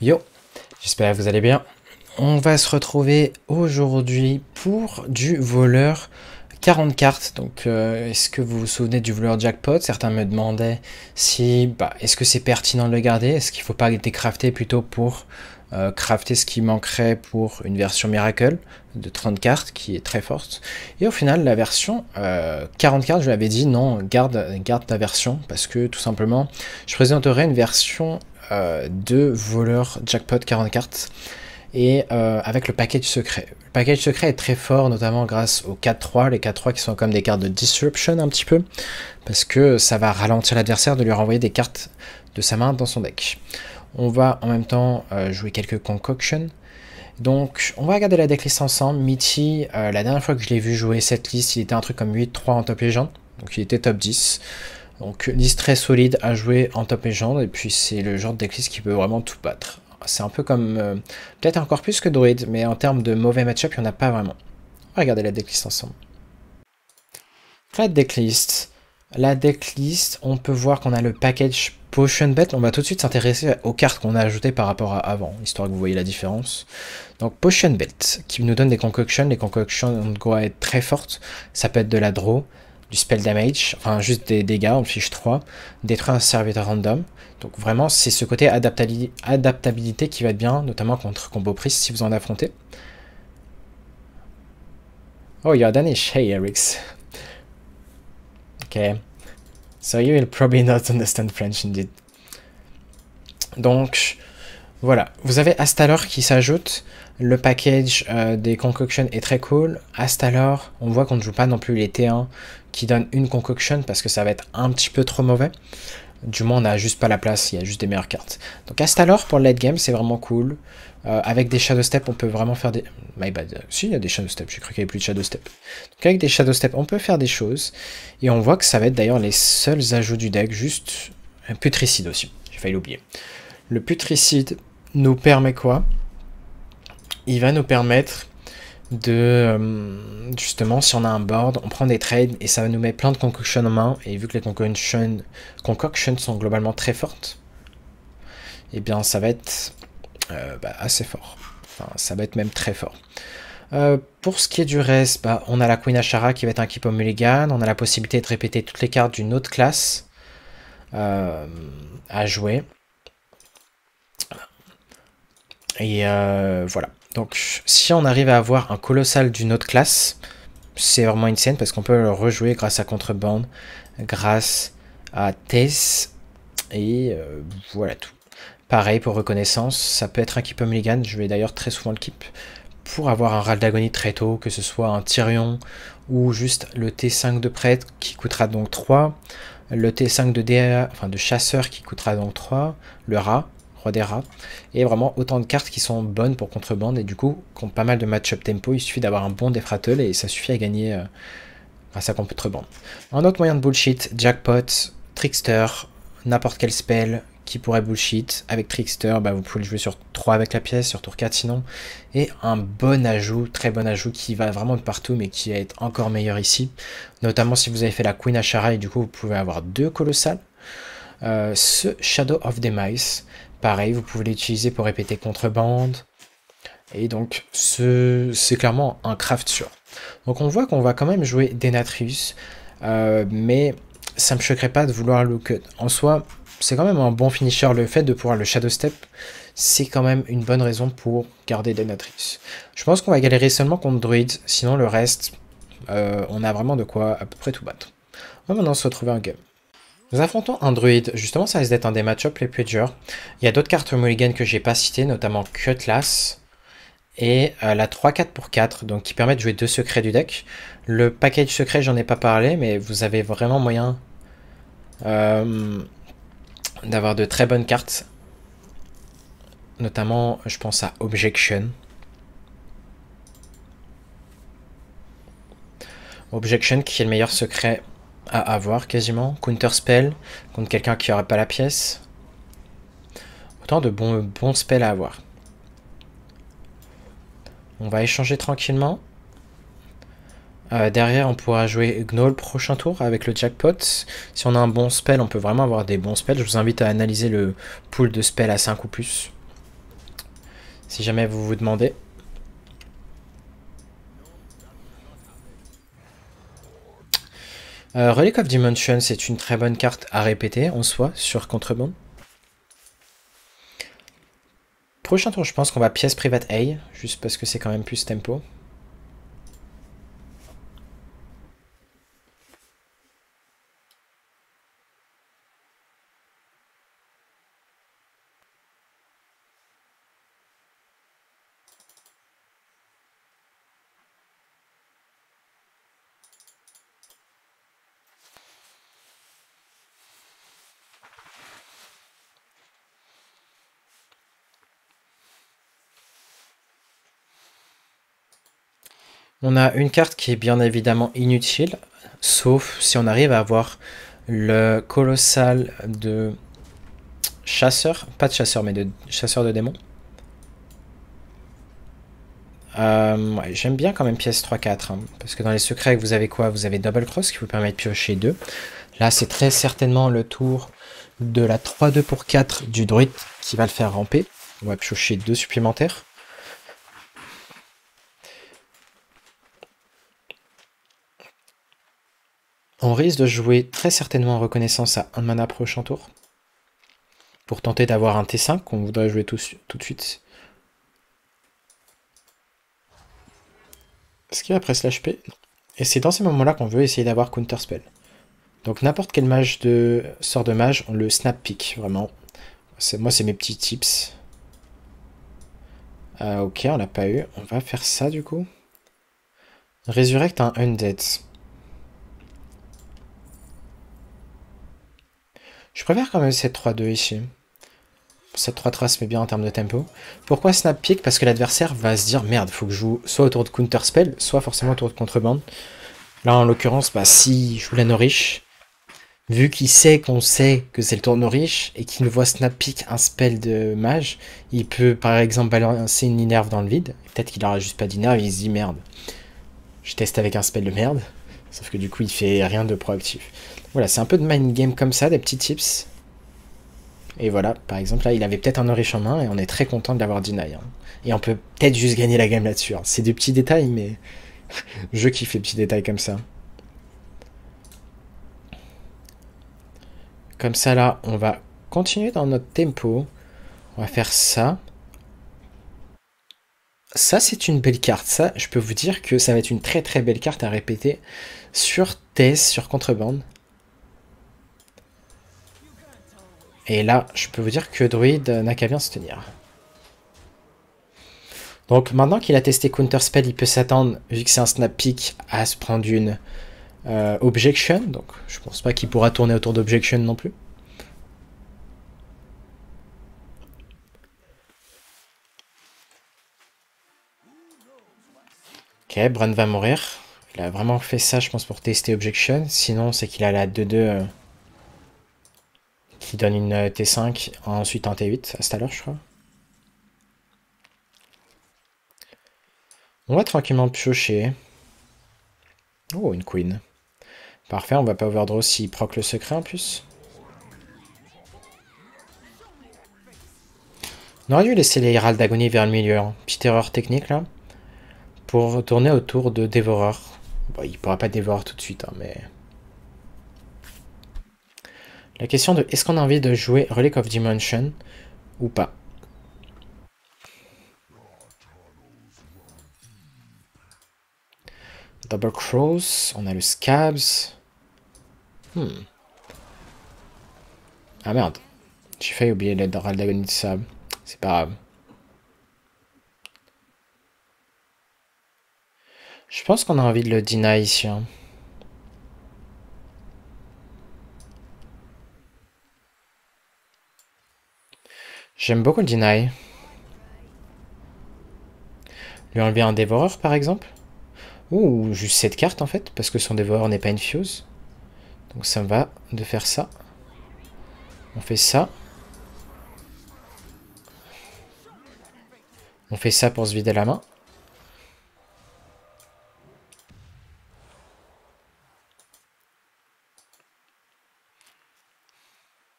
Yo, j'espère que vous allez bien. On va se retrouver aujourd'hui pour du voleur 40 cartes. Donc, est-ce que vous vous souvenez du voleur jackpot? Certains me demandaient si, est-ce que c'est pertinent de le garder? Est-ce qu'il ne faut pas le décrafter plutôt pour crafter ce qui manquerait pour une version Miracle de 30 cartes qui est très forte? Et au final, la version 40 cartes, je lui avais dit non, garde ta version parce que tout simplement, je présenterai une version de voleur jackpot 40 cartes et avec le package secret. Le package secret est très fort, notamment grâce aux 4-3, les 4-3 qui sont comme des cartes de disruption un petit peu, parce que ça va ralentir l'adversaire de lui renvoyer des cartes de sa main dans son deck. On va en même temps jouer quelques concoctions. Donc on va regarder la decklist ensemble. Mitty, la dernière fois que je l'ai vu jouer cette liste, il était un truc comme 8-3 en top légende, donc il était top 10. Donc liste très solide à jouer en top légende, et puis c'est le genre de decklist qui peut vraiment tout battre. C'est un peu comme, peut-être encore plus que Druid, mais en termes de mauvais match-up, il n'y en a pas vraiment. On va regarder la decklist ensemble. La decklist, on peut voir qu'on a le package Potion Bet. On va tout de suite s'intéresser aux cartes qu'on a ajoutées par rapport à avant, histoire que vous voyez la différence. Donc Potion Bet, qui nous donne des concoctions. Les concoctions doivent être très fortes. Ça peut être de la draw, du spell damage, enfin juste des dégâts, on fiche 3, détruire un serviteur random. Donc vraiment, c'est ce côté adaptabilité qui va être bien, notamment contre combo priest si vous en affrontez. Oh, you're Danish. Hey, Erix. Okay. So you will probably not understand French indeed. Donc, voilà. Vous avez Astalor qui s'ajoute. Le package des concoctions est très cool. Astalor, on voit qu'on ne joue pas non plus les T1 qui donnent une concoction parce que ça va être un petit peu trop mauvais. Du moins, on n'a juste pas la place, il y a juste des meilleures cartes. Donc Astalor pour le late game, c'est vraiment cool. Avec des Shadow Step, on peut vraiment faire des... My bad. Si, il y a des Shadow Step, j'ai cru qu'il n'y avait plus de Shadow Step. Donc avec des Shadow Step, on peut faire des choses. Et on voit que ça va être d'ailleurs les seuls ajouts du deck, juste un Putricide aussi. J'ai failli l'oublier. Le Putricide nous permet quoi? Il va nous permettre de justement, si on a un board, on prend des trades et ça va nous mettre plein de concoctions en main. Et vu que les concoctions sont globalement très fortes, et bien ça va être assez fort. Enfin, ça va être même très fort. Pour ce qui est du reste, on a la Queen Ashara qui va être un Keep of Mulligan. On a la possibilité de répéter toutes les cartes d'une autre classe à jouer. Et voilà. Donc, si on arrive à avoir un colossal d'une autre classe, c'est vraiment insane parce qu'on peut le rejouer grâce à Contrebande, grâce à Tess, et voilà tout. Pareil pour reconnaissance, ça peut être un Keep of Mulligan, je vais d'ailleurs très souvent le keep, pour avoir un Râle d'agonie très tôt, que ce soit un Tyrion, ou juste le T5 de prêtre qui coûtera donc 3, le T5 de DA, enfin de chasseur qui coûtera donc 3, le rat, roi des rats, et vraiment autant de cartes qui sont bonnes pour contrebande, et du coup, qui ont pas mal de match-up tempo, il suffit d'avoir un bon Defratel, et ça suffit à gagner grâce à contrebande. Un autre moyen de bullshit, Jackpot, Trickster, n'importe quel spell qui pourrait bullshit. Avec Trickster, vous pouvez le jouer sur 3 avec la pièce, sur tour 4 sinon. Et un bon ajout, très bon ajout qui va vraiment de partout, mais qui va être encore meilleur ici. Notamment si vous avez fait la Queen Ashara, et du coup vous pouvez avoir 2 colossales. Ce Shadow of Demise, pareil, vous pouvez l'utiliser pour répéter contrebande. Et donc c'est clairement un craft sûr. Donc on voit qu'on va quand même jouer Denatrius, mais ça me choquerait pas de vouloir le cut. En soi, c'est quand même un bon finisher. Le fait de pouvoir le Shadow Step, c'est quand même une bonne raison pour garder Denatrius. Je pense qu'on va galérer seulement contre Druid, sinon le reste, on a vraiment de quoi à peu près tout battre. On va maintenant se retrouver en game. Nous affrontons un druide, justement ça risque d'être un des match-ups les plus durs. Il y a d'autres cartes mulligan que j'ai pas citées, notamment Cutlass et la 3-4 pour 4, donc qui permet de jouer 2 secrets du deck. Le package secret, j'en ai pas parlé, mais vous avez vraiment moyen d'avoir de très bonnes cartes. Notamment, je pense à Objection. Objection qui est le meilleur secret à avoir quasiment. Counter spell contre quelqu'un qui n'aurait pas la pièce. Autant de bons spells à avoir. On va échanger tranquillement. Derrière, on pourra jouer Gnoll prochain tour avec le jackpot. Si on a un bon spell, on peut vraiment avoir des bons spells. Je vous invite à analyser le pool de spells à 5 ou plus. Si jamais vous vous demandez. Relic of Dimension, c'est une très bonne carte à répéter en soi sur Contrebande. Prochain tour, je pense qu'on va pièce Private A, juste parce que c'est quand même plus tempo. On a une carte qui est bien évidemment inutile, sauf si on arrive à avoir le colossal de chasseur, pas de chasseur mais de chasseur de démons. Ouais, j'aime bien quand même pièce 3-4, hein, parce que dans les secrets vous avez quoi? Vous avez Double Cross qui vous permet de piocher 2. Là c'est très certainement le tour de la 3-2 pour 4 du druide qui va le faire ramper. On va piocher 2 supplémentaires. On risque de jouer très certainement en reconnaissance à 1 mana prochain tour. Pour tenter d'avoir un T5 qu'on voudrait jouer tout de suite. Est-ce qu'il va presse l'HP? Et c'est dans ces moments-là qu'on veut essayer d'avoir Counter Spell. Donc n'importe quel mage de sort de mage, on le snap pick, vraiment. Moi c'est mes petits tips. Ok, on l'a pas eu. On va faire ça du coup. Resurrect un Undead. Je préfère quand même cette 3-2 ici. Cette 3-3 se met bien en termes de tempo. Pourquoi snap pick? Parce que l'adversaire va se dire merde, faut que je joue soit autour de Counter Spell, soit forcément autour de Contrebande. Là en l'occurrence, bah, si je joue la Nourish, vu qu'il sait qu'on sait que c'est le tour de Nourish et qu'il voit snap pick un spell de mage, il peut par exemple balancer une Inerve dans le vide. Peut-être qu'il aura juste pas d'Inerve et il se dit merde, je teste avec un spell de merde. Sauf que du coup il fait rien de proactif. Voilà, c'est un peu de mind game comme ça, des petits tips. Et voilà, par exemple, là, il avait peut-être un Nourish en main et on est très content de l'avoir deny. Hein. Et on peut peut-être juste gagner la game là-dessus. Hein. C'est des petits détails, mais je kiffe les petits détails comme ça. Comme ça, là, on va continuer dans notre tempo. On va faire ça. Ça, c'est une belle carte. Ça, je peux vous dire que ça va être une très très belle carte à répéter sur TS, sur Contrebande. Et là, je peux vous dire que Druid n'a qu'à bien se tenir. Donc maintenant qu'il a testé Counter Spell, il peut s'attendre, vu que c'est un snap pick, à se prendre une Objection. Donc je pense pas qu'il pourra tourner autour d'Objection non plus. Ok, Bran va mourir. Il a vraiment fait ça, je pense, pour tester Objection. Sinon, c'est qu'il a la 2-2 qui donne une T5, ensuite un T8 à cette heure, je crois. On va tranquillement piocher. Oh, une queen. Parfait, on va pas overdraw s'il proc le secret en plus. On aurait dû laisser les Herald d'agonie vers le milieu. Hein. Petite erreur technique là. Pour tourner autour de Dévoreur. Bon, il pourra pas Dévoreur tout de suite, hein, mais... La question de est-ce qu'on a envie de jouer Relic of Dimension ou pas. Double Cross, on a le Scabs. Ah merde, j'ai failli oublier l'Herald d'agonie de sable. C'est pas grave. Je pense qu'on a envie de le deny ici. Hein. J'aime beaucoup le deny. Lui enlever un dévoreur par exemple. Ou juste cette carte en fait, parce que son dévoreur n'est pas infuse. Donc ça me va de faire ça. On fait ça. On fait ça pour se vider la main.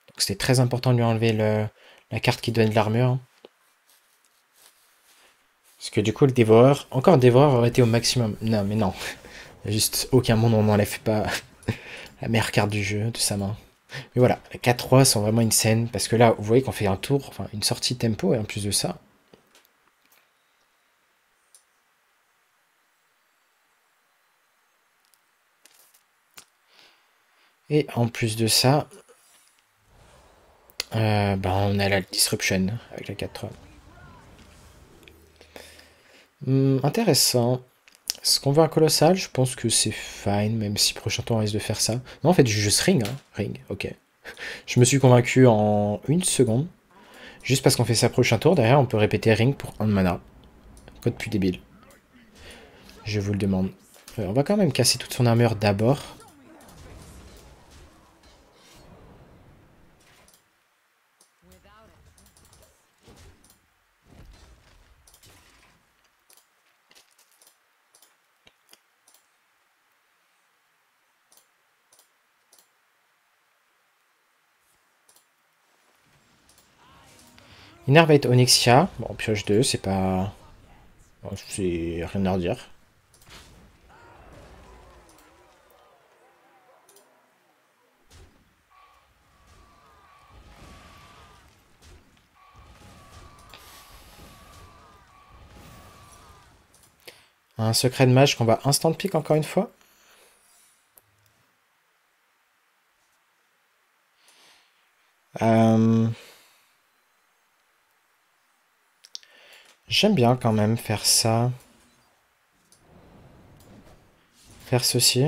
Donc c'était très important de lui enlever la carte qui donne de l'armure. Parce que du coup, le dévoreur... Encore le dévoreur aurait été au maximum. Non, mais non. Il n'y a juste aucun monde où on n'enlève pas la meilleure carte du jeu de sa main. Mais voilà, les 4-3 sont vraiment une scène. Parce que là, vous voyez qu'on fait un tour, enfin une sortie tempo, et en plus de ça... Et en plus de ça... bah, on a la disruption avec la 4-3. Intéressant. Est-ce qu'on veut un colossal? Je pense que c'est fine, même si prochain tour on risque de faire ça. Non, en fait, juste ring, hein. Ring, ok. Je me suis convaincu en une seconde. Juste parce qu'on fait ça prochain tour, derrière on peut répéter ring pour 1 de mana. Code plus débile. Je vous le demande. On va quand même casser toute son armure d'abord. Innervate Onyxia. Bon, pioche 2, c'est pas... Bon, c'est rien à redire. Un secret de mage qu'on va instant pick encore une fois. J'aime bien quand même faire ça. Faire ceci.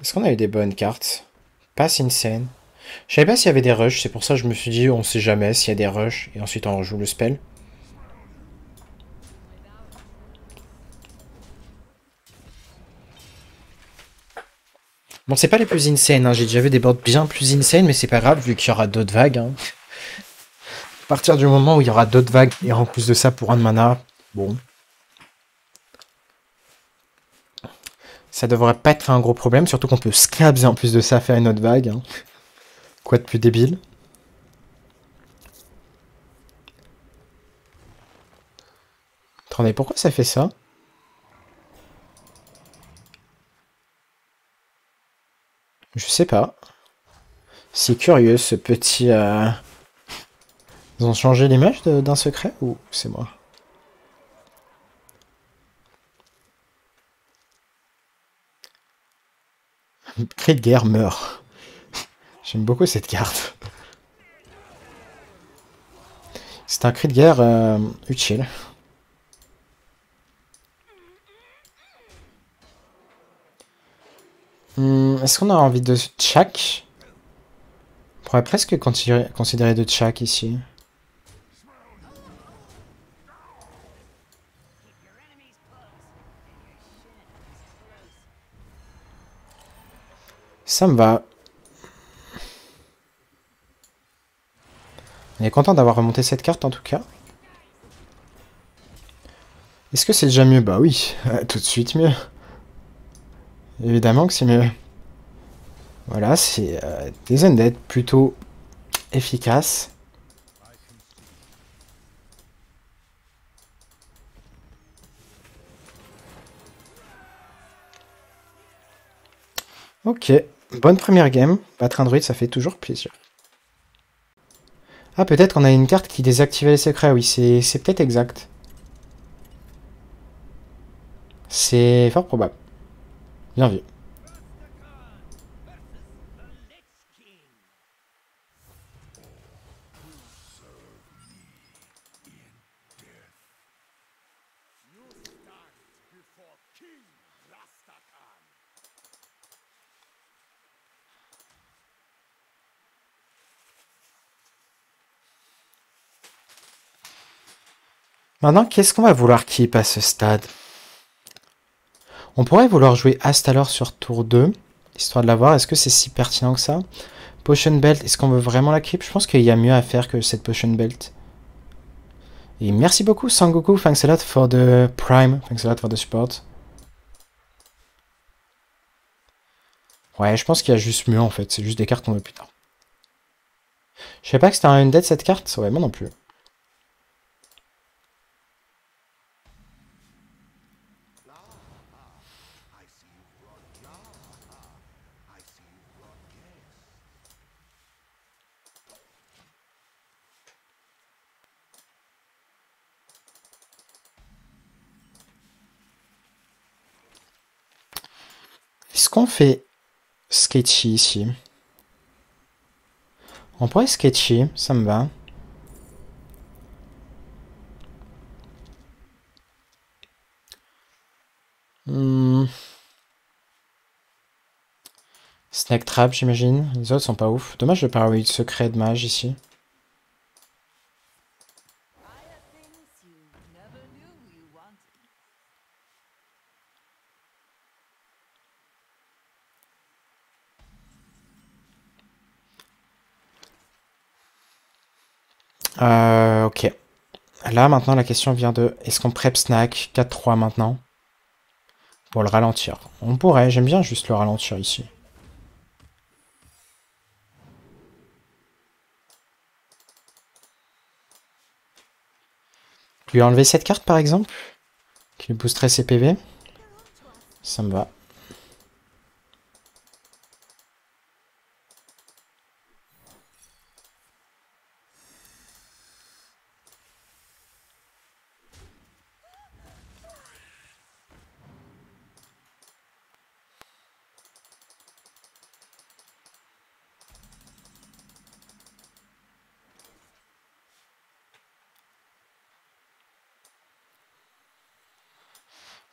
Est-ce qu'on a eu des bonnes cartes? Pass insane. Je savais pas s'il y avait des rushs, c'est pour ça que je me suis dit on sait jamais s'il y a des rushs, et ensuite on rejoue le spell. Bon, c'est pas les plus insane, hein. J'ai déjà vu des boards bien plus insane, mais c'est pas grave vu qu'il y aura d'autres vagues. Hein. À partir du moment où il y aura d'autres vagues, et en plus de ça pour 1 de mana, bon. Ça devrait pas être un gros problème, surtout qu'on peut scabs et en plus de ça faire une autre vague. Hein. Quoi de plus débile? Attendez, pourquoi ça fait ça? Je sais pas. C'est curieux ce petit... Ils ont changé l'image d'un secret ou c'est moi? Cri de guerre meurt. J'aime beaucoup cette carte. C'est un cri de guerre utile. Est-ce qu'on a envie de Tchak? On pourrait presque considérer de Tchak ici. Ça me va. On est content d'avoir remonté cette carte en tout cas. Est-ce que c'est déjà mieux? Bah oui, tout de suite mieux. Évidemment que c'est mieux. Voilà, c'est des undead plutôt efficaces. Ok, bonne première game. Battre un druide, ça fait toujours plaisir. Ah, peut-être qu'on a une carte qui désactivait les secrets. Oui, c'est peut-être exact. C'est fort probable. Bien vu. Maintenant, qu'est-ce qu'on va vouloir keep à ce stade? On pourrait vouloir jouer Astalor sur tour 2, histoire de l'avoir. Est-ce que c'est si pertinent que ça? Potion Belt, est-ce qu'on veut vraiment la keep? Je pense qu'il y a mieux à faire que cette Potion Belt. Et merci beaucoup Sangoku, thanks a lot for the prime, thanks a lot for the support. Ouais, je pense qu'il y a juste mieux en fait, c'est juste des cartes qu'on veut plus tard. Je savais pas que c'était un undead cette carte. Ouais, moi non plus. Est-ce qu'on fait sketchy ici? On pourrait sketchy, ça me va. Snake Trap, j'imagine. Les autres sont pas ouf. Dommage de pas avoir eu de secret de mage ici. Ok. Là, maintenant, la question vient de... Est-ce qu'on prep snack 4-3 maintenant? Pour le ralentir. On pourrait, j'aime bien juste le ralentir ici. Lui enlever cette carte, par exemple? Qui lui boosterait ses PV? Ça me va.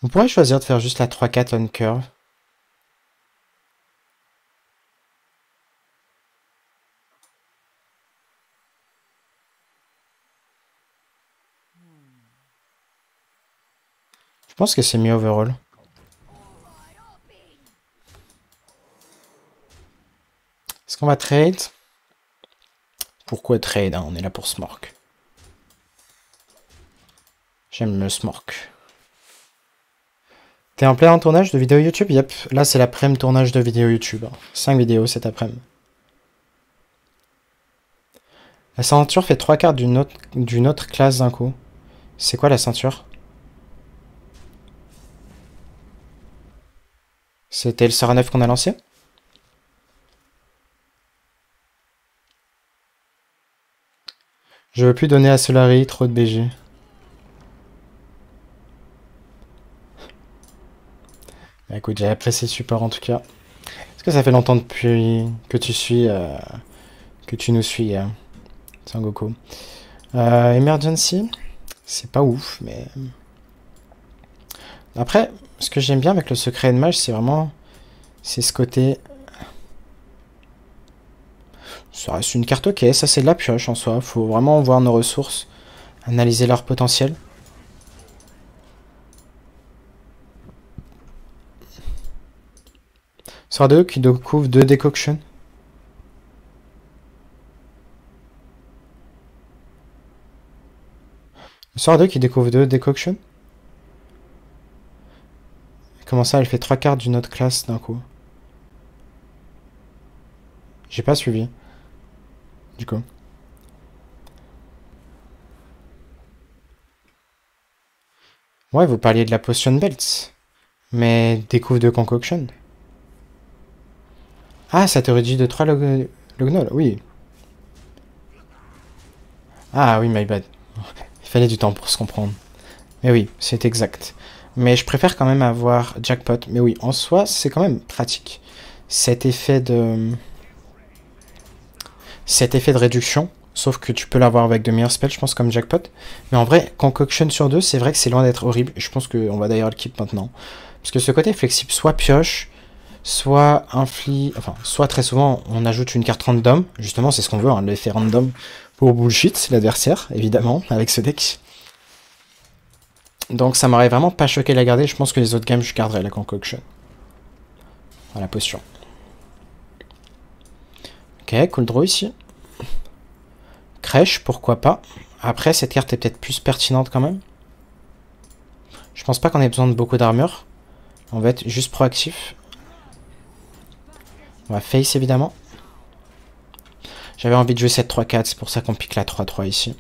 On pourrait choisir de faire juste la 3-4 on curve. Je pense que c'est mieux overall. Est-ce qu'on va trade? Pourquoi trade, hein? On est là pour smork. J'aime le smork. T'es en plein tournage de vidéo YouTube? Yep. Là, c'est l'après-midi tournage de vidéo YouTube. 5 vidéos cet après-midi. La ceinture fait 3 cartes d'une autre classe d'un coup. C'est quoi la ceinture? C'était le Sora 9 qu'on a lancé? Je veux plus donner à Solari, trop de BG. Bah, écoute, j'ai apprécié le support en tout cas. Est-ce que ça fait longtemps depuis que tu suis, que tu nous suis, Sangoku? Emergency, c'est pas ouf, mais... Après, ce que j'aime bien avec le secret de mage, c'est vraiment... C'est ce côté... Ça reste une carte ok, ça c'est de la pioche en soi. Faut vraiment voir nos ressources, analyser leur potentiel. Sera 2 qui découvre 2 décoctions. Sora 2 qui découvre 2 décoctions. Comment ça, elle fait 3 cartes d'une autre classe d'un coup? J'ai pas suivi. Du coup. Ouais, vous parliez de la potion belt. Mais découvre 2 concoctions. Ah, ça te réduit de 3 Lognol, oui. Ah oui, my bad. Il fallait du temps pour se comprendre. Mais oui, c'est exact. Mais je préfère quand même avoir jackpot. Mais oui, en soi, c'est quand même pratique. Cet effet de réduction. Sauf que tu peux l'avoir avec de meilleurs spells, je pense, comme jackpot. Mais en vrai, concoction sur 2, c'est vrai que c'est loin d'être horrible. Je pense qu'on va d'ailleurs le keep maintenant. Parce que ce côté flexible, soit pioche, soit enfin, soit très souvent, on ajoute une carte random. Justement, c'est ce qu'on veut, hein, l'effet random pour bullshit l'adversaire, évidemment, avec ce deck. Donc ça m'aurait vraiment pas choqué de la garder. Je pense que les autres games, je garderais la concoction. Voilà, la potion. Ok, cool draw ici. Crèche, pourquoi pas. Après, cette carte est peut-être plus pertinente quand même. Je pense pas qu'on ait besoin de beaucoup d'armure. On va être juste proactif. On va face évidemment. J'avais envie de jouer cette 3-4, c'est pour ça qu'on pique la 3-3 ici.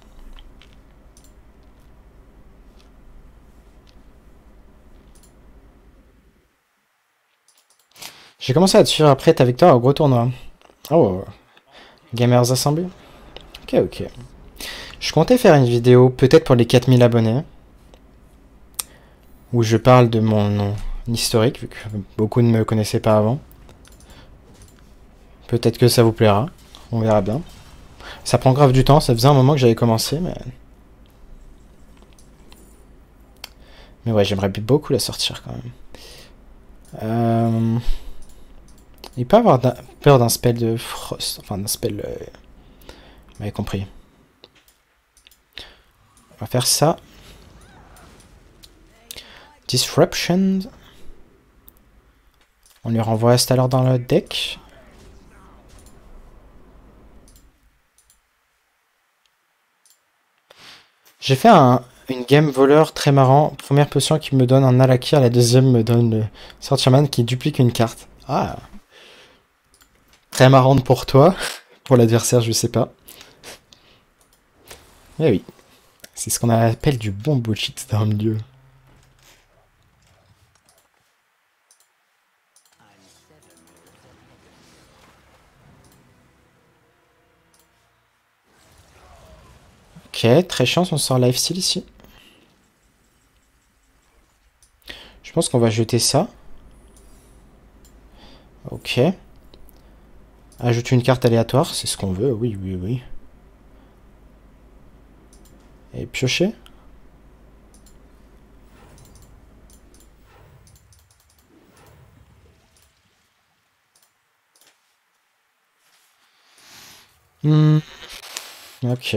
J'ai commencé à te suivre après ta victoire au gros tournoi. Oh, Gamers Assemblée. Ok, ok. Je comptais faire une vidéo, peut-être pour les 4000 abonnés, où je parle de mon historique, vu que beaucoup ne me connaissaient pas avant. Peut-être que ça vous plaira, on verra bien. Ça prend grave du temps, ça faisait un moment que j'avais commencé, mais... Mais ouais, j'aimerais beaucoup la sortir quand même. Il peut avoir peur d'un spell de Frost, enfin d'un spell... Vous m'avez compris. On va faire ça. Disruption. On lui renvoie Astalor dans le deck. J'ai fait une game voleur très marrant. Première potion qui me donne un Alakir, la deuxième me donne le Sortierman qui duplique une carte. Ah. Très marrante pour toi. Pour l'adversaire, je sais pas. Mais oui. C'est ce qu'on appelle du bon bullshit dans le milieu. Ok, très chance, on sort lifesteal ici. Je pense qu'on va jeter ça. Ok. Ajouter une carte aléatoire, c'est ce qu'on veut, oui, oui, oui. Et piocher. Ok.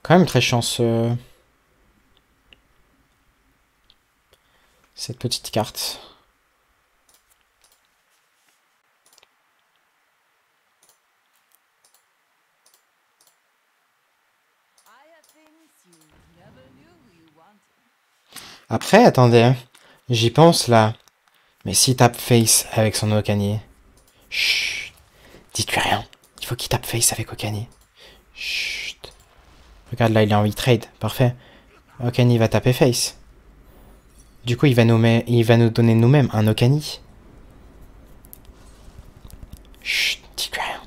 Quand même très chanceux. Cette petite carte. Après, attendez. J'y pense là. Mais s'il tape face avec son Okani. Chut. Dites-lui rien. Il faut qu'il tape face avec Okani. Chut. Regarde là, il est en trade. Parfait. Okani va taper face. Du coup, il va nous donner nous-mêmes un Okani. Chut. Dites-lui rien.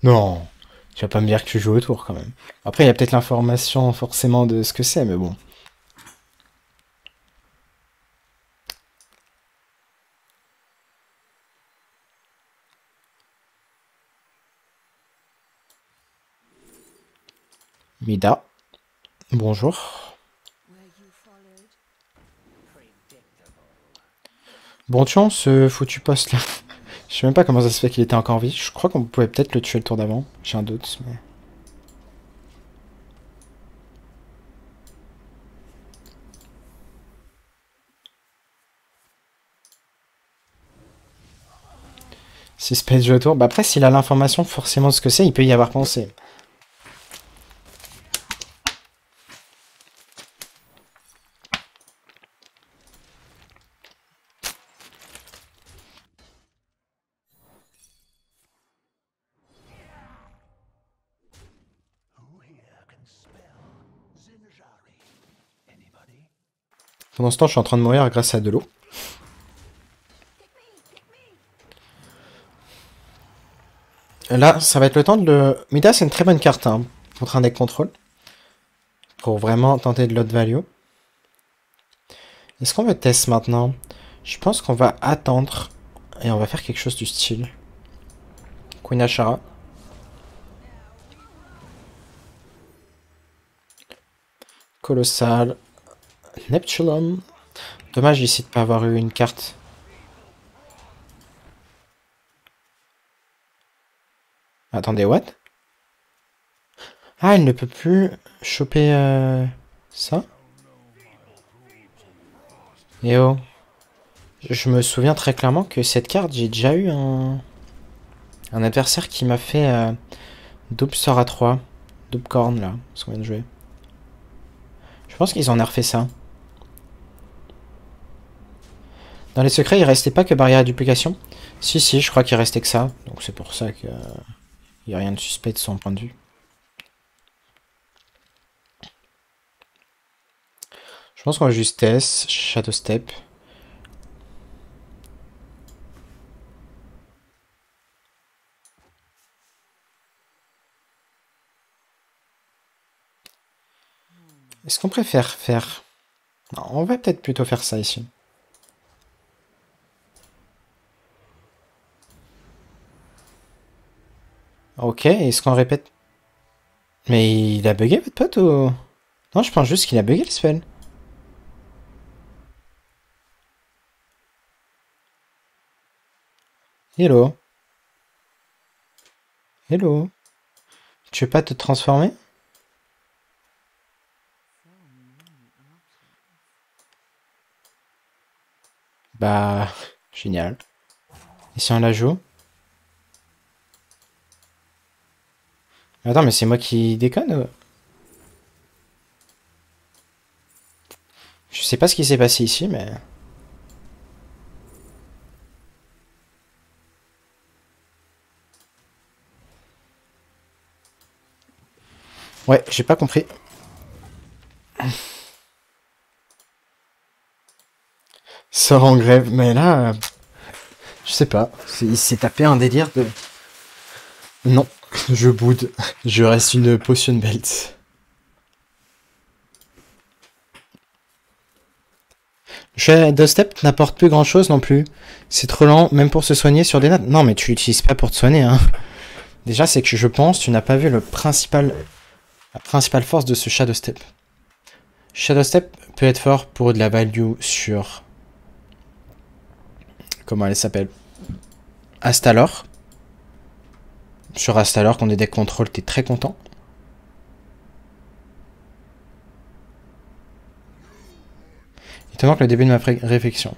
Non. Tu vas pas me dire que tu joues autour quand même. Après, il y a peut-être l'information forcément de ce que c'est, mais bon. Mida. Bonjour. Bon, tiens, ce foutu poste là. Je sais même pas comment ça se fait qu'il était encore en vie. Je crois qu'on pouvait peut-être le tuer le tour d'avant. J'ai un doute, mais... Si Space joue autour... Bah après, s'il a l'information forcément de ce que c'est, il peut y avoir pensé. Pendant ce temps, je suis en train de mourir grâce à de l'eau. Là, ça va être le temps de le... Mida, c'est une très bonne carte, hein, contre un deck contrôle. Pour vraiment tenter de l'autre value. Est-ce qu'on veut test maintenant? Je pense qu'on va attendre. Et on va faire quelque chose du style. Queen Ashara. Colossal. Neptulum. Dommage ici de ne pas avoir eu une carte. Attendez, what? Ah, elle ne peut plus choper ça? Et oh. Je me souviens très clairement que cette carte, j'ai déjà eu un adversaire qui m'a fait double sort à 3. Double corne là, ce qu'on vient de jouer. Je pense qu'ils ont nerfé ça. Dans les secrets, il restait pas que barrière à duplication. Si, si, je crois qu'il restait que ça. Donc c'est pour ça qu'il n'y a rien de suspect de son point de vue. Je pense qu'on va juste test, Shadow Step. Est-ce qu'on préfère faire... Non, on va peut-être plutôt faire ça ici. Ok, est-ce qu'on répète? Mais il a bugué votre pote ou... Non, je pense juste qu'il a bugué le spell. Hello. Hello. Tu veux pas te transformer? Bah... Génial. Et si on la joue? Attends, mais c'est moi qui déconne ou... Je sais pas ce qui s'est passé ici, mais... Ouais, j'ai pas compris. Sort en grève, mais là... je sais pas. Il s'est tapé un délire de... Non, je boude. Je reste une potion belt. Shadow Step n'apporte plus grand chose non plus. C'est trop lent, même pour se soigner sur des nattes. Non, mais tu l'utilises pas pour te soigner, hein. Déjà, c'est que je pense tu n'as pas vu la principale force de ce Shadow Step. Shadow Step peut être fort pour de la value sur... Comment elle s'appelle? Astalor. Sur Astalor, quand des decks contrôle, t'es très content. Il te manque le début de ma réflexion.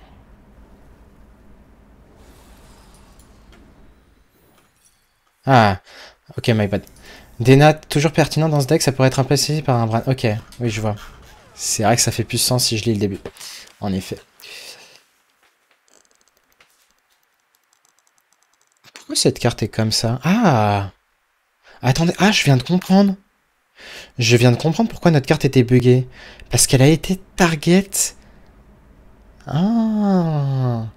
Ah, ok, my bad. Des nattes toujours pertinents dans ce deck, ça pourrait être remplacé par un brin. Ok, oui, je vois. C'est vrai que ça fait plus sens si je lis le début. En effet. Pourquoi cette carte est comme ça? Ah! Attendez, ah, je viens de comprendre. Je viens de comprendre pourquoi notre carte était buggée. Parce qu'elle a été target. Ah!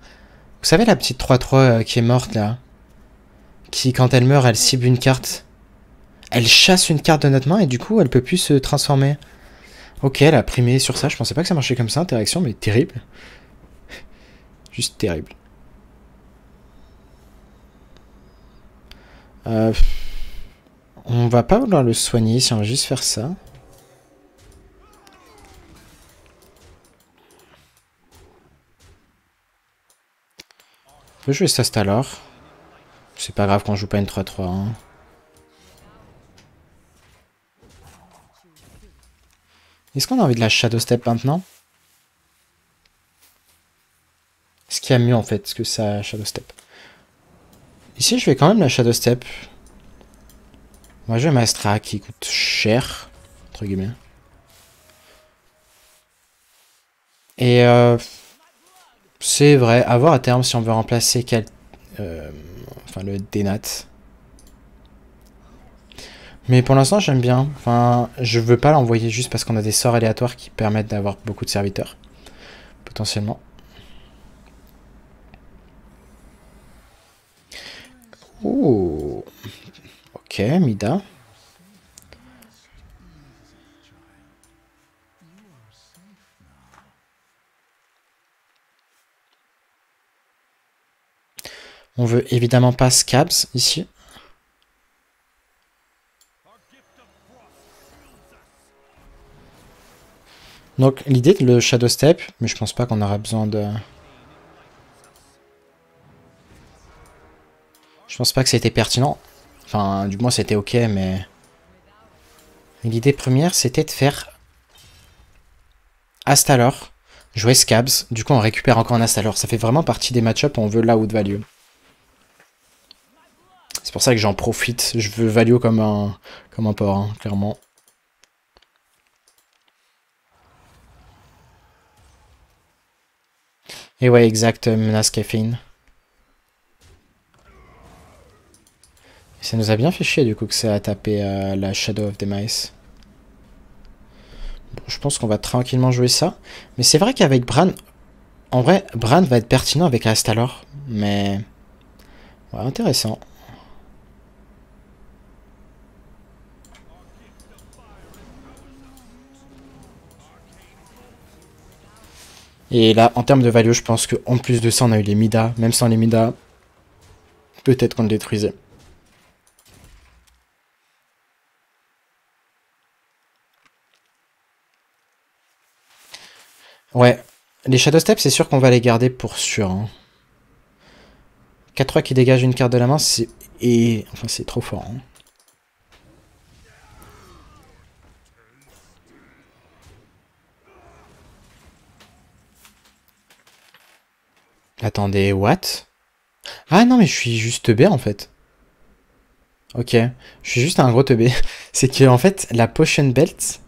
Vous savez la petite 3-3 qui est morte là? Qui, quand elle meurt, elle cible une carte. Elle chasse une carte de notre main et du coup, elle peut plus se transformer. Ok, elle a primé sur ça. Je pensais pas que ça marchait comme ça, interaction, mais terrible. Juste terrible. On va pas vouloir le soigner si on va juste faire ça. On peut jouer ça alors. C'est pas grave qu'on joue pas une 3-3. Hein. Est-ce qu'on a envie de la Shadow Step maintenant? Est-ce qu'il y a mieux en fait que ça Shadow Step? Ici je vais quand même la Shadow Step. Moi je vais Maestra qui coûte cher. Entre guillemets. Et c'est vrai, à voir à terme si on veut remplacer enfin le Dénat. Mais pour l'instant j'aime bien. Enfin, je veux pas l'envoyer juste parce qu'on a des sorts aléatoires qui permettent d'avoir beaucoup de serviteurs. Potentiellement. Ouh. Ok, Mida. On veut évidemment pas Scabs ici. Donc l'idée de le Shadow Step, mais je pense pas qu'on aura besoin de... Je pense pas que c'était pertinent. Enfin, du moins c'était ok, mais... L'idée première, c'était de faire Astalor, jouer Scabs. Du coup, on récupère encore un Astalor. Ça fait vraiment partie des match-ups où on veut la out value. C'est pour ça que j'en profite. Je veux value comme un porc, hein, clairement. Et ouais, exact, menace caféine. Et ça nous a bien fait chier du coup que ça a tapé la Shadow of Demise. Bon, je pense qu'on va tranquillement jouer ça. Mais c'est vrai qu'avec Bran, en vrai, Bran va être pertinent avec Astalor. Mais... ouais, intéressant. Et là, en termes de value, je pense qu'en plus de ça, on a eu les Mida. Même sans les Mida, peut-être qu'on le détruisait. Ouais, les Shadow Step, c'est sûr qu'on va les garder pour sûr. Hein. 4-3 qui dégage une carte de la main, c'est... et... enfin, c'est trop fort. Hein. Attendez, what? Ah non, mais je suis juste teubé en fait. Ok, je suis juste un gros teubé. C'est que en fait, la Potion Belt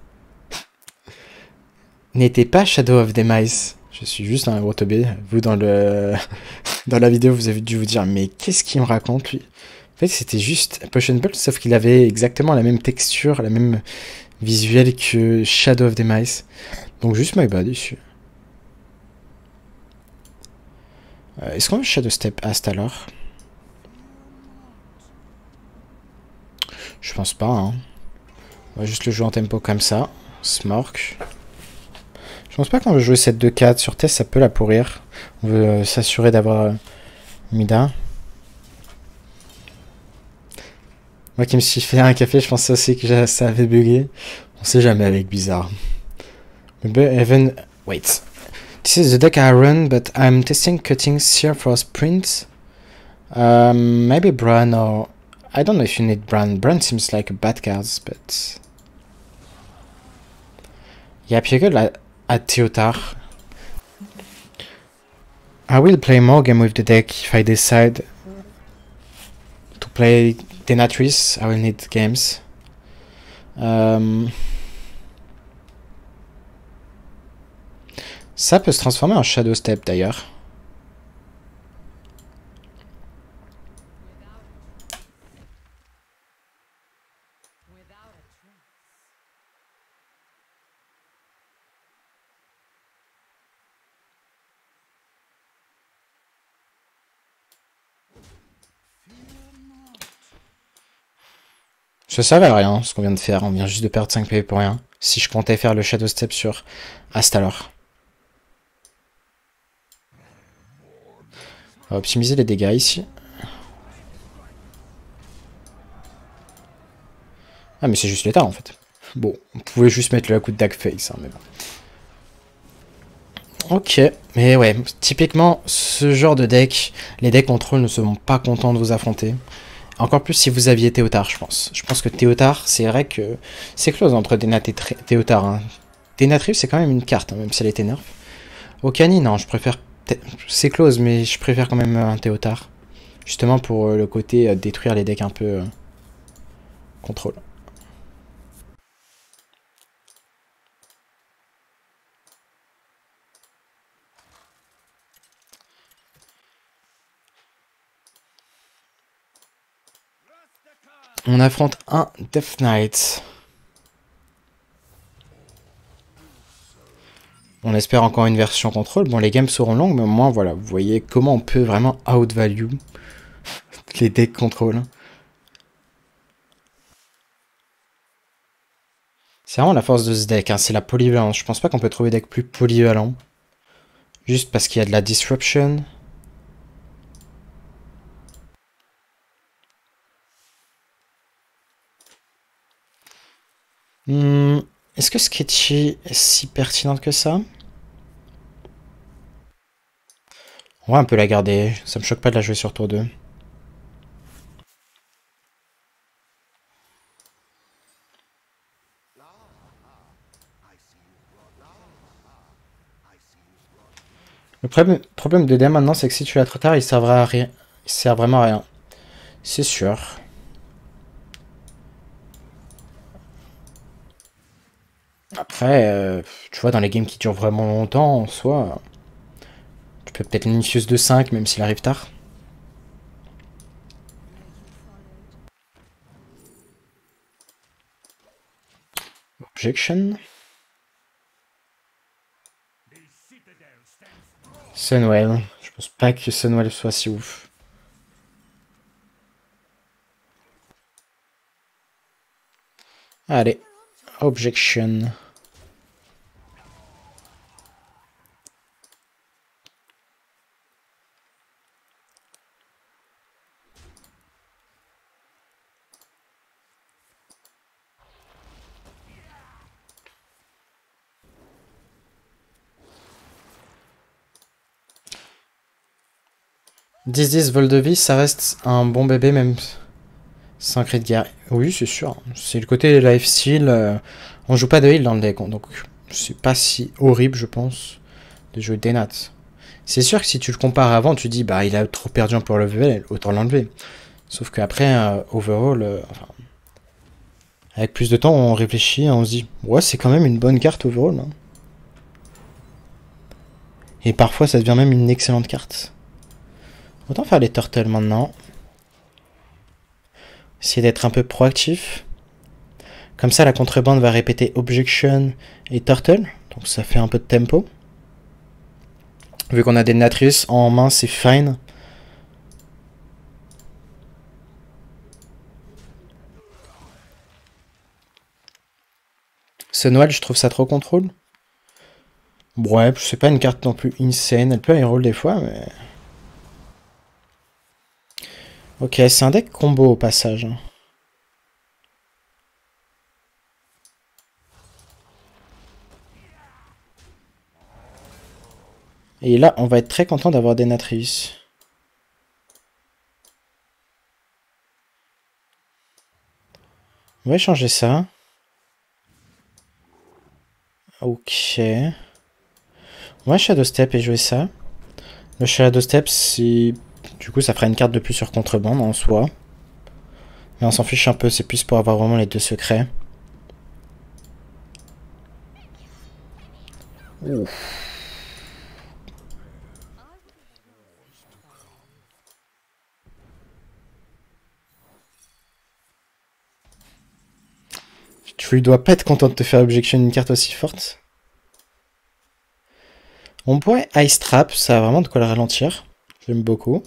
n'était pas Shadow of Demise. Je suis juste un gros teubé. Vous, dans le dans la vidéo, vous avez dû vous dire, mais qu'est-ce qu'il me raconte, lui? En fait, c'était juste Potion Belt, sauf qu'il avait exactement la même texture, la même visuelle que Shadow of Demise. Donc juste my bad ici. Est-ce qu'on veut Shadow Step Ast alors? Je pense pas, hein. On va juste le jouer en tempo comme ça. Smork. Je pense pas qu'on veut jouer cette 2-4. Sur test, ça peut la pourrir. On veut s'assurer d'avoir Mida. Moi qui me suis fait un café, je pensais aussi que ça avait bugué. On sait jamais avec Bizarre. Even... wait. This is the deck I run, but I'm testing cutting Sear for sprint. Maybe Bran or... I don't know if you need Bran. Bran seems like a bad card, but... Yeah, puis at Teotar. I will play more game with the deck if I decide to play Denatrice. I will need games. Ça peut se transformer en Shadow Step d'ailleurs. Ça servait à rien ce qu'on vient de faire, on vient juste de perdre 5 PV pour rien. Si je comptais faire le Shadow Step sur Astalor. On va optimiser les dégâts ici. Ah mais c'est juste l'état en fait. Bon, on pouvait juste mettre le coup de Dagface, hein, mais bon. Ok, mais ouais, typiquement, ce genre de deck, les decks contrôle ne seront pas contents de vous affronter. Encore plus si vous aviez Théotard, je pense. Je pense que Théotard, c'est vrai que c'est close entre Dénat et Théotard. Hein. Dénatrius, c'est quand même une carte, hein, même si elle était nerf. Okani, non, je préfère... c'est close, mais je préfère quand même un Théotard. Justement pour le côté détruire les decks un peu contrôle. On affronte un Death Knight. On espère encore une version contrôle. Bon, les games seront longues, mais au moins, voilà, vous voyez comment on peut vraiment outvalue les decks contrôle. C'est vraiment la force de ce deck, hein, c'est la polyvalence. Je pense pas qu'on peut trouver des decks plus polyvalents. Juste parce qu'il y a de la disruption. Est-ce que Sketchy est si pertinente que ça? On va un peu la garder. Ça me choque pas de la jouer sur tour 2. Le problème de DM maintenant, c'est que si tu l'as trop tard, il servira à rien. Il sert vraiment à rien. C'est sûr. Après, tu vois, dans les games qui durent vraiment longtemps, en soi, tu peut peut-être Nicius de 5, même s'il arrive tard. Objection. Sunwell. Je pense pas que Sunwell soit si ouf. Allez. Objection. « 10-10 vol de vie, ça reste un bon bébé même sans cri de guerre. » Oui, c'est sûr. C'est le côté lifesteal. On joue pas de heal dans le deck, donc c'est pas si horrible, je pense, de jouer des nats. C'est sûr que si tu le compares avant, tu dis bah il a trop perdu pour le level, autant l'enlever. Sauf qu'après, overall, enfin, avec plus de temps, on réfléchit et on se dit ouais, c'est quand même une bonne carte overall. Hein. Et parfois, ça devient même une excellente carte. Autant faire les turtles maintenant. Essayer d'être un peu proactif. Comme ça, la contrebande va répéter objection et turtle. Donc ça fait un peu de tempo. Vu qu'on a des Natrius en main, c'est fine. Sunwell, je trouve ça trop contrôle. Ouais, c'est pas une carte non plus insane. Elle peut y roll des fois, mais... Ok, c'est un deck combo au passage. Et là, on va être très content d'avoir des Natrius. On va changer ça. Ok. On va Shadow Step et jouer ça. Le Shadow Step, c'est... Du coup, ça fera une carte de plus sur contrebande en soi. Mais on s'en fiche un peu, c'est plus pour avoir vraiment les deux secrets. Ouf. Tu dois pas être content de te faire objection une carte aussi forte. On pourrait Ice Trap, ça a vraiment de quoi le ralentir. J'aime beaucoup.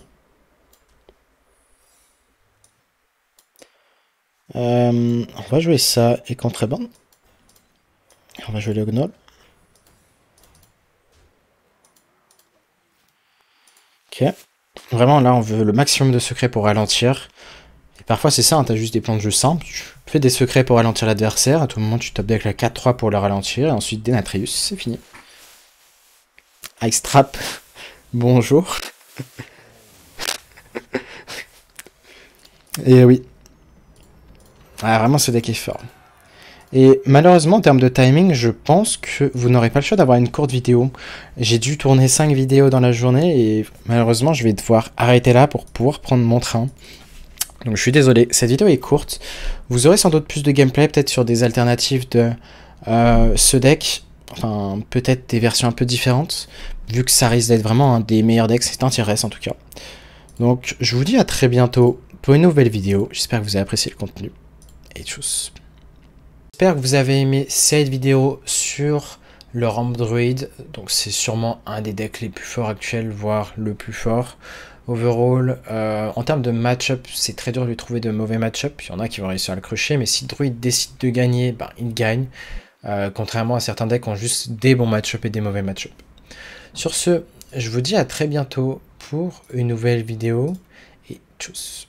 On va jouer ça et contrebande. On va jouer le Gnoll. Ok. Vraiment là on veut le maximum de secrets pour ralentir. Et parfois c'est ça, hein, t'as juste des plans de jeu simples. Tu fais des secrets pour ralentir l'adversaire. À tout moment tu top deck la 4-3 pour le ralentir. Et ensuite des Natrius, c'est fini. Ice Trap. Bonjour. Et oui. Ah, vraiment ce deck est fort. Et malheureusement, en termes de timing, je pense que vous n'aurez pas le choix d'avoir une courte vidéo. J'ai dû tourner 5 vidéos dans la journée et malheureusement, je vais devoir arrêter là pour pouvoir prendre mon train. Donc je suis désolé, cette vidéo est courte. Vous aurez sans doute plus de gameplay, peut-être sur des alternatives de ce deck. Enfin, peut-être des versions un peu différentes, vu que ça risque d'être vraiment un des meilleurs decks, c'est intéressant en tout cas. Donc je vous dis à très bientôt pour une nouvelle vidéo. J'espère que vous avez apprécié le contenu. Et tchuss. J'espère que vous avez aimé cette vidéo sur le Ramp Druid. Donc c'est sûrement un des decks les plus forts actuels, voire le plus fort. Overall, en termes de match-up, c'est très dur de lui trouver de mauvais match-up. Il y en a qui vont réussir à le crusher, mais si Druid décide de gagner, ben, il gagne. Contrairement à certains decks qui ont juste des bons match-up et des mauvais match-up. Sur ce, je vous dis à très bientôt pour une nouvelle vidéo. Et tchuss.